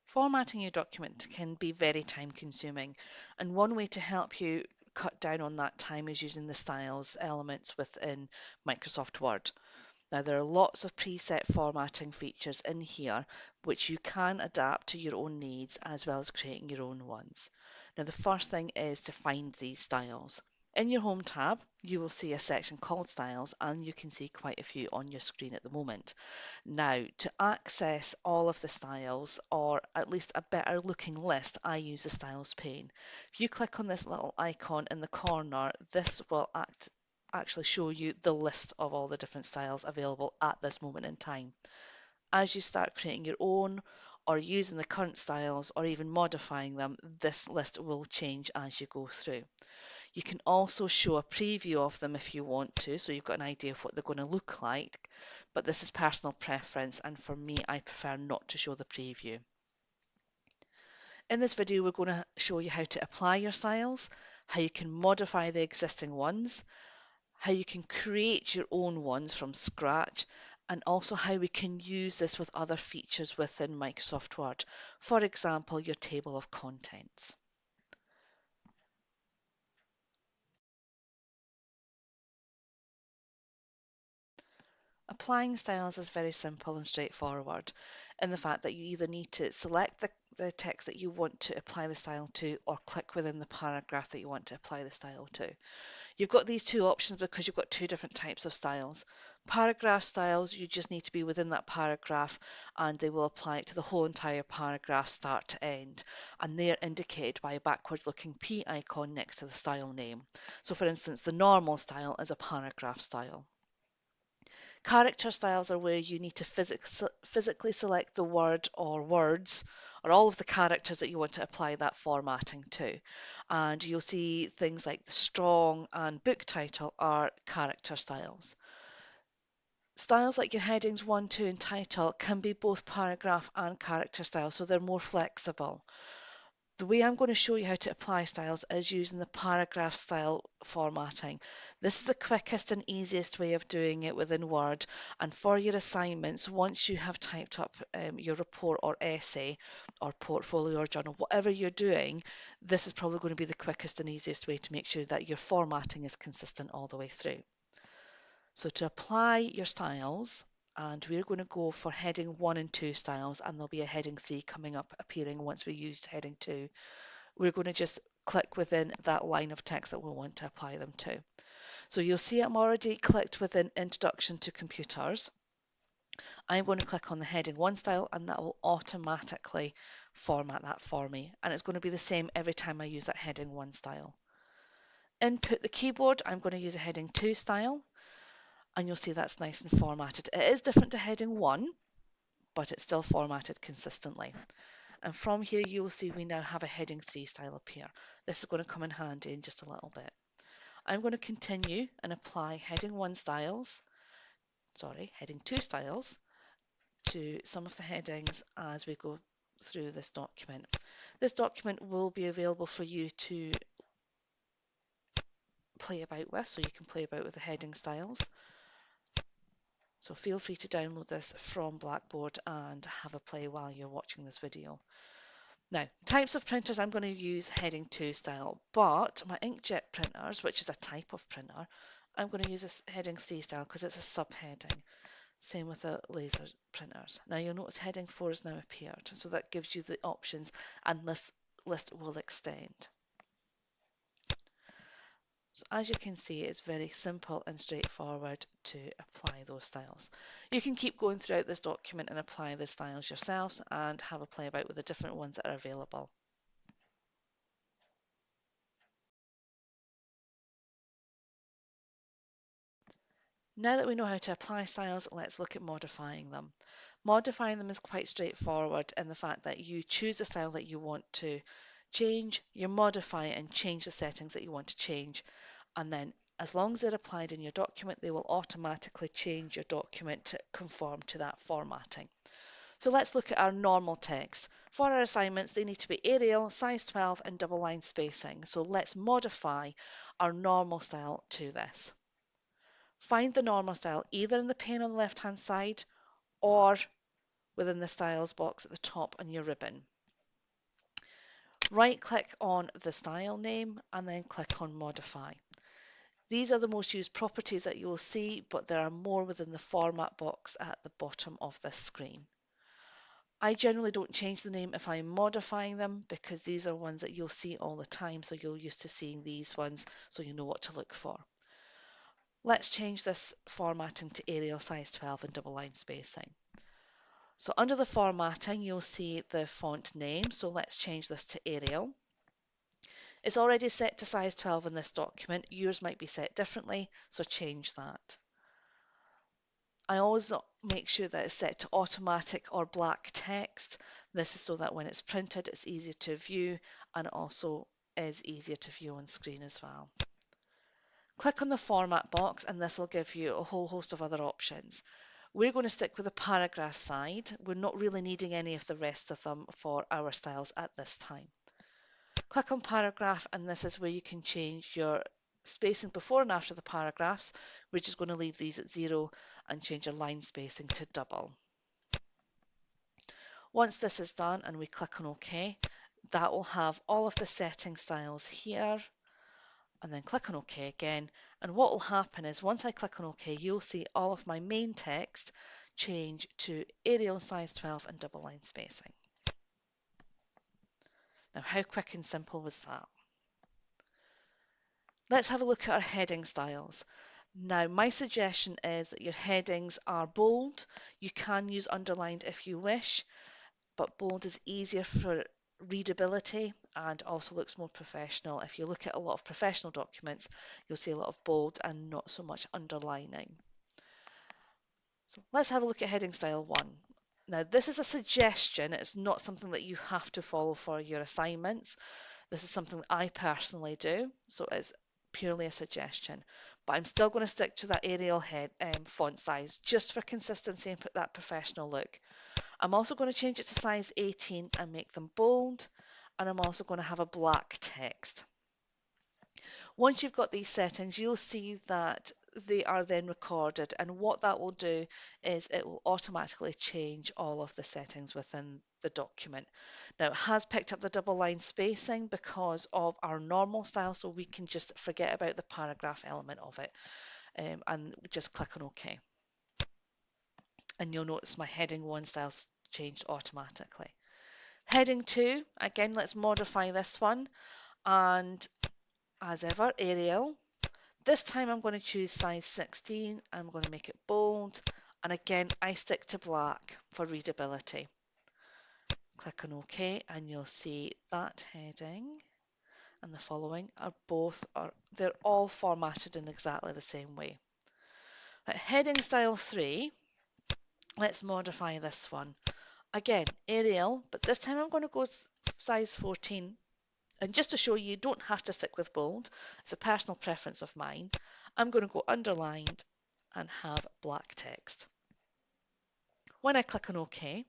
Formatting your document can be very time consuming, and one way to help you cut down on that time is using the styles elements within Microsoft Word. Now, there are lots of preset formatting features in here which you can adapt to your own needs as well as creating your own ones. Now, the first thing is to find these styles. In your Home tab, you will see a section called Styles, and you can see quite a few on your screen at the moment. Now, to access all of the styles, or at least a better looking list, I use the Styles pane. If you click on this little icon in the corner, this will actually show you the list of all the different styles available at this moment in time. As you start creating your own or using the current styles or even modifying them, this list will change as you go through. You can also show a preview of them if you want to, so you've got an idea of what they're going to look like, but this is personal preference, and for me, I prefer not to show the preview. In this video, we're going to show you how to apply your styles, how you can modify the existing ones, how you can create your own ones from scratch, and also how we can use this with other features within Microsoft Word. For example, your table of contents. Applying styles is very simple and straightforward in the fact that you either need to select the text that you want to apply the style to or click within the paragraph that you want to apply the style to. You've got these two options because you've got two different types of styles. Paragraph styles, you just need to be within that paragraph and they will apply it to the whole entire paragraph start to end. And they're indicated by a backwards looking P icon next to the style name. So for instance, the normal style is a paragraph style. Character styles are where you need to physically select the word or words or all of the characters that you want to apply that formatting to. And you'll see things like the strong and book title are character styles. Styles like your headings 1, 2 and title can be both paragraph and character styles, so they're more flexible. The way I'm going to show you how to apply styles is using the paragraph style formatting. This is the quickest and easiest way of doing it within Word. And for your assignments, once you have typed up your report or essay or portfolio or journal, whatever you're doing, this is probably going to be the quickest and easiest way to make sure that your formatting is consistent all the way through. So to apply your styles, and we're going to go for heading 1 and 2 styles, and there'll be a heading 3 coming up appearing once we used heading 2. We're going to just click within that line of text that we want to apply them to. So you'll see I'm already clicked within Introduction to Computers. I'm going to click on the heading 1 style and that will automatically format that for me. And it's going to be the same every time I use that heading 1 style. Input the keyboard, I'm going to use a heading 2 style and you'll see that's nice and formatted. It is different to heading 1, but it's still formatted consistently. And from here, you'll see we now have a heading 3 style appear. This is going to come in handy in just a little bit. I'm going to continue and apply heading 2 styles to some of the headings as we go through this document. This document will be available for you to play about with, so you can play about with the heading styles. So feel free to download this from Blackboard and have a play while you're watching this video. Now, types of printers, I'm going to use heading 2 style, but my inkjet printers, which is a type of printer, I'm going to use this heading 3 style because it's a subheading. Same with the laser printers. Now you'll notice heading 4 has now appeared, so that gives you the options and this list will extend. So as you can see, it's very simple and straightforward to apply those styles. You can keep going throughout this document and apply the styles yourselves and have a play about with the different ones that are available. Now that we know how to apply styles, let's look at modifying them. Modifying them is quite straightforward in the fact that you choose the style that you want to change, you modify it and change the settings that you want to change, and then as long as they're applied in your document, they will automatically change your document to conform to that formatting. So let's look at our normal text. For our assignments, they need to be Arial, size 12 and double line spacing. So let's modify our normal style to this. Find the normal style either in the pane on the left hand side or within the styles box at the top on your ribbon. Right click on the style name and then click on modify. These are the most used properties that you will see, but there are more within the format box at the bottom of this screen. I generally don't change the name if I'm modifying them because these are ones that you'll see all the time, so you're used to seeing these ones, so you know what to look for. Let's change this formatting to Arial size 12 and double line spacing. So under the formatting, you'll see the font name, so let's change this to Arial. It's already set to size 12 in this document. Yours might be set differently, so change that. I always make sure that it's set to automatic or black text. This is so that when it's printed, it's easier to view and it also is easier to view on screen as well. Click on the format box and this will give you a whole host of other options. We're going to stick with the paragraph side. We're not really needing any of the rest of them for our styles at this time. Click on paragraph and this is where you can change your spacing before and after the paragraphs. We're just going to leave these at 0 and change your line spacing to double. Once this is done and we click on OK, that will have all of the setting styles here, and then click on OK again. And what will happen is once I click on OK, you'll see all of my main text change to Arial size 12 and double line spacing. Now, how quick and simple was that? Let's have a look at our heading styles. Now, my suggestion is that your headings are bold. You can use underlined if you wish, but bold is easier for readability and also looks more professional. If you look at a lot of professional documents, you'll see a lot of bold and not so much underlining. So let's have a look at heading style 1. Now, this is a suggestion. It's not something that you have to follow for your assignments. This is something that I personally do, so it's purely a suggestion. But I'm still going to stick to that Arial head font size just for consistency and put that professional look. I'm also going to change it to size 18 and make them bold, and I'm also going to have a black text. Once you've got these settings, you'll see that they are then recorded, and what that will do is it will automatically change all of the settings within the document. Now, it has picked up the double line spacing because of our normal style, so we can just forget about the paragraph element of it and just click on OK. And you'll notice my heading 1 style's changed automatically. Heading 2, again, let's modify this one, and as ever, Arial. This time I'm going to choose size 16. I'm going to make it bold. And again, I stick to black for readability. Click on OK and you'll see that heading and the following they're all formatted in exactly the same way. Right, heading style 3, let's modify this one. Again, Arial, but this time I'm going to go size 14. And just to show you, you don't have to stick with bold. It's a personal preference of mine. I'm going to go underlined and have black text. When I click on OK,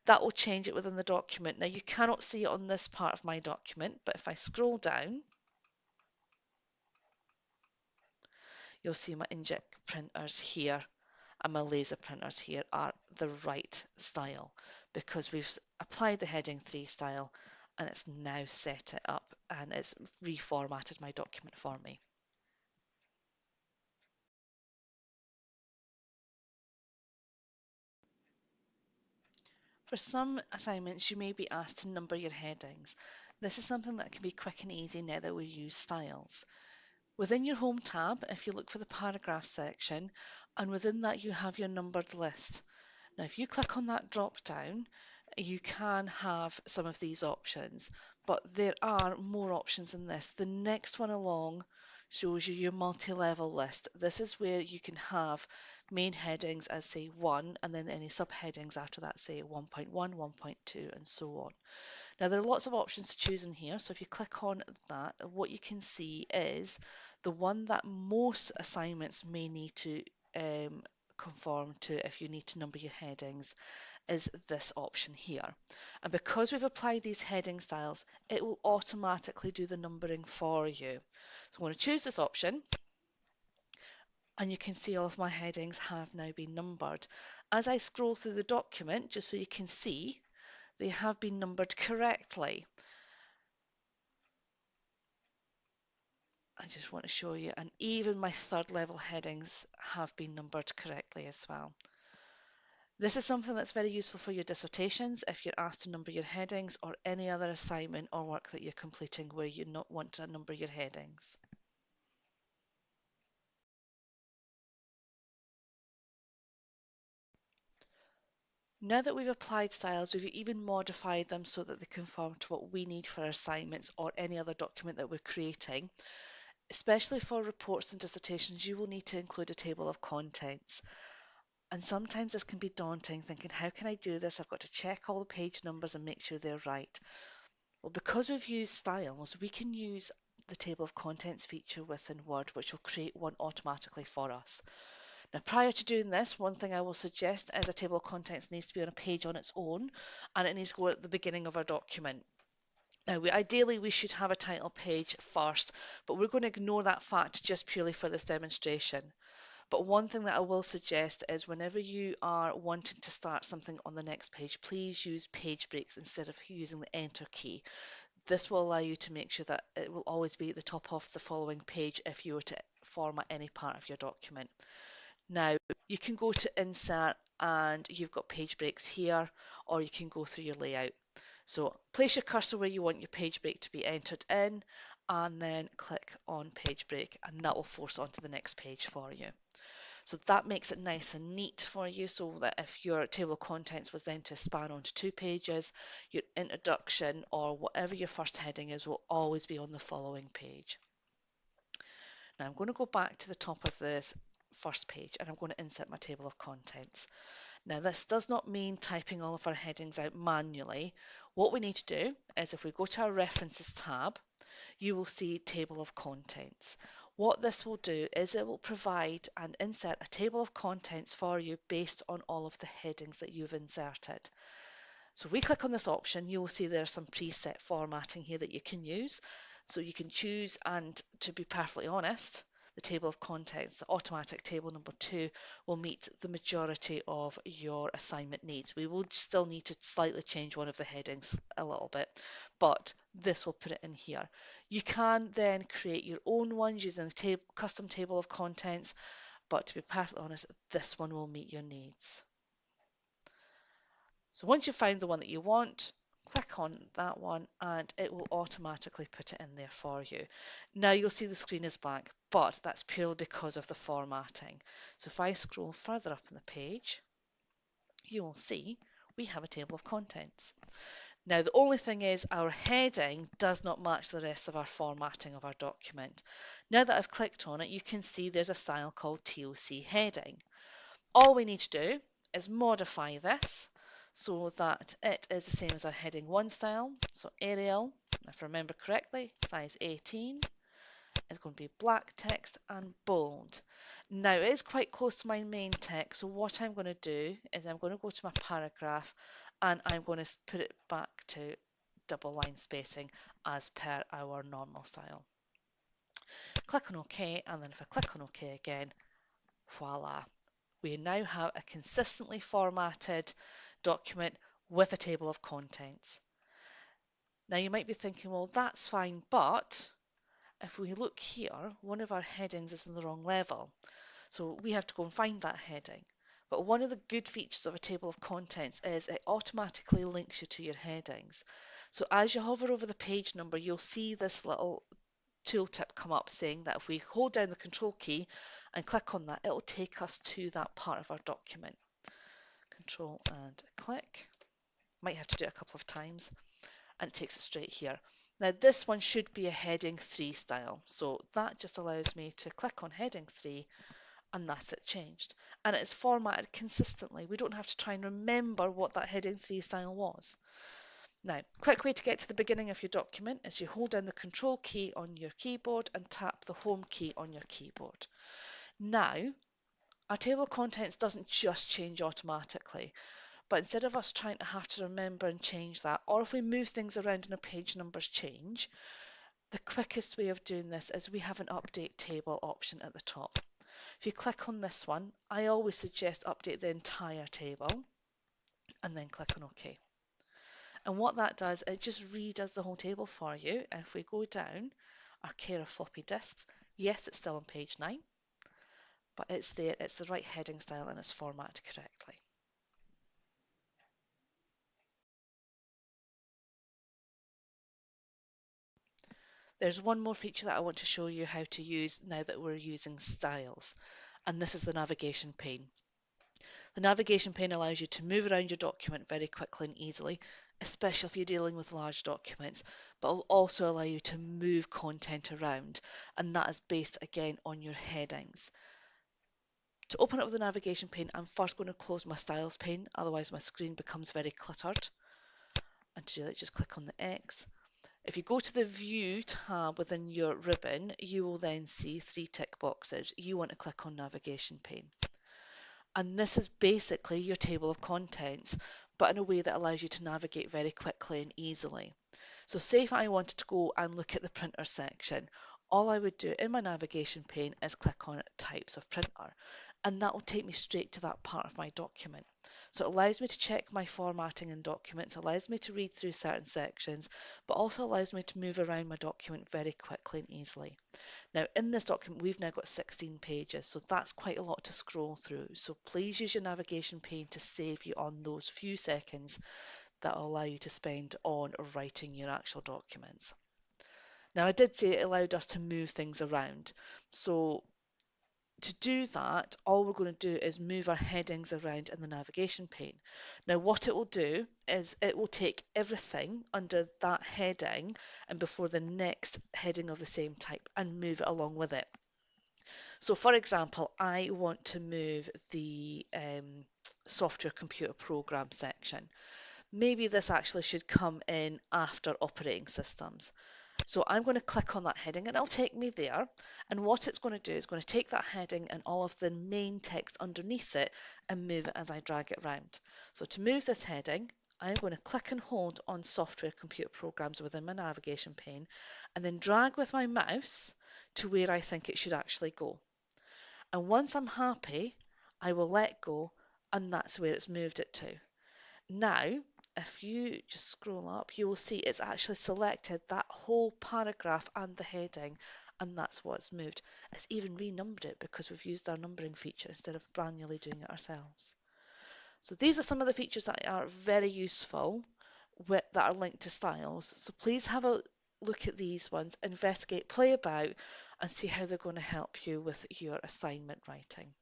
that will change it within the document. Now you cannot see it on this part of my document, but if I scroll down, you'll see my inkjet printers here and my laser printers here are the right style because we've applied the heading 3 style and it's now set it up and it's reformatted my document for me. For some assignments, you may be asked to number your headings. This is something that can be quick and easy now that we use styles. Within your Home tab, if you look for the paragraph section, and within that you have your numbered list. Now, if you click on that drop down, you can have some of these options, but there are more options than this. The next one along shows you your multi-level list. This is where you can have main headings as say 1 and then any subheadings after that say 1.1, 1.2 and so on. Now there are lots of options to choose in here, so if you click on that, what you can see is the one that most assignments may need to conform to if you need to number your headings is this option here. And because we've applied these heading styles, it will automatically do the numbering for you. So I'm going to choose this option and you can see all of my headings have now been numbered. As I scroll through the document, just so you can see, they have been numbered correctly. I just want to show you, and even my third level headings have been numbered correctly as well. This is something that's very useful for your dissertations if you're asked to number your headings, or any other assignment or work that you're completing where you not want to number your headings. Now that we've applied styles, we've even modified them so that they conform to what we need for our assignments or any other document that we're creating. Especially for reports and dissertations, you will need to include a table of contents. And sometimes this can be daunting, thinking, how can I do this? I've got to check all the page numbers and make sure they're right. Well, because we've used styles, we can use the table of contents feature within Word, which will create one automatically for us. Now, prior to doing this, one thing I will suggest is a table of contents needs to be on a page on its own, and it needs to go at the beginning of our document. Now, ideally, we should have a title page first, but we're going to ignore that fact just purely for this demonstration. But one thing that I will suggest is whenever you are wanting to start something on the next page, please use page breaks instead of using the enter key. This will allow you to make sure that it will always be at the top of the following page if you were to format any part of your document. Now, you can go to insert and you've got page breaks here, or you can go through your layout. So place your cursor where you want your page break to be entered in, and then click on page break, and that will force onto the next page for you. So that makes it nice and neat for you, so that if your table of contents was then to span onto 2 pages, your introduction or whatever your first heading is will always be on the following page. Now I'm going to go back to the top of this first page and I'm going to insert my table of contents. Now this does not mean typing all of our headings out manually. What we need to do is if we go to our references tab, you will see table of contents. What this will do is it will provide and insert a table of contents for you based on all of the headings that you've inserted. So if we click on this option, you will see there's some preset formatting here that you can use. So you can choose, and to be perfectly honest, the table of contents, the automatic table number 2, will meet the majority of your assignment needs. We will still need to slightly change one of the headings a little bit, but this will put it in here. You can then create your own ones using a custom table of contents, but to be perfectly honest, this one will meet your needs. So once you've found the one that you want, click on that one and it will automatically put it in there for you. Now you'll see the screen is blank, but that's purely because of the formatting. So if I scroll further up in the page, you will see we have a table of contents. Now the only thing is our heading does not match the rest of our formatting of our document. Now that I've clicked on it, you can see there's a style called TOC heading. All we need to do is modify this so that it is the same as our heading 1 style. So Arial, if I remember correctly, size 18, is going to be black text and bold. Now it is quite close to my main text, so what I'm going to do is I'm going to go to my paragraph and I'm going to put it back to double line spacing as per our normal style. Click on OK, and then if I click on OK again, voila, we now have a consistently formatted document with a table of contents. Now you might be thinking, well, that's fine, but if we look here, one of our headings is in the wrong level. So we have to go and find that heading. But one of the good features of a table of contents is it automatically links you to your headings. So as you hover over the page number, you'll see this little tooltip come up saying that if we hold down the control key and click on that, it will take us to that part of our document. Control and click. Might have to do it a couple of times, and it takes us straight here. Now this one should be a heading 3 style, so that just allows me to click on heading 3 and that's it changed. And it's formatted consistently. We don't have to try and remember what that heading 3 style was. Now, quick way to get to the beginning of your document is you hold down the control key on your keyboard and tap the home key on your keyboard. Now, our table of contents doesn't just change automatically, but instead of us trying to have to remember and change that, or if we move things around and our page numbers change, the quickest way of doing this is we have an update table option at the top. If you click on this one, I always suggest update the entire table and then click on OK. And what that does, it just redoes the whole table for you. And if we go down our care of floppy disks. Yes, it's still on page 9, but it's there, it's the right heading style and it's formatted correctly. There's one more feature that I want to show you how to use now that we're using styles, and this is the navigation pane. The navigation pane allows you to move around your document very quickly and easily, especially if you're dealing with large documents, but it'll also allow you to move content around, and that is based again on your headings. To open up the navigation pane, I'm first going to close my styles pane, otherwise my screen becomes very cluttered. And to do that, just click on the X. If you go to the View tab within your ribbon, you will then see 3 tick boxes. You want to click on Navigation Pane. And this is basically your table of contents, but in a way that allows you to navigate very quickly and easily. So say if I wanted to go and look at the printer section, all I would do in my navigation pane is click on types of printer, and that will take me straight to that part of my document. So it allows me to check my formatting in documents, allows me to read through certain sections, but also allows me to move around my document very quickly and easily. Now, in this document, we've now got 16 pages, so that's quite a lot to scroll through. So please use your navigation pane to save you on those few seconds that will allow you to spend on writing your actual documents. Now, I did say it allowed us to move things around. So to do that, all we're going to do is move our headings around in the navigation pane. Now, what it will do is it will take everything under that heading and before the next heading of the same type and move it along with it. So, for example, I want to move the software computer program section. Maybe this actually should come in after operating systems. So I'm going to click on that heading and it'll take me there. And what it's going to do is going to take that heading and all of the main text underneath it and move it as I drag it around. So to move this heading, I'm going to click and hold on software computer programs within my navigation pane and then drag with my mouse to where I think it should actually go. And once I'm happy, I will let go and that's where it's moved it to. Now, if you just scroll up, you will see it's actually selected that whole paragraph and the heading, and that's what's moved. It's even renumbered it because we've used our numbering feature instead of manually doing it ourselves. So these are some of the features that are very useful that are linked to styles. So please have a look at these ones, investigate, play about, and see how they're going to help you with your assignment writing.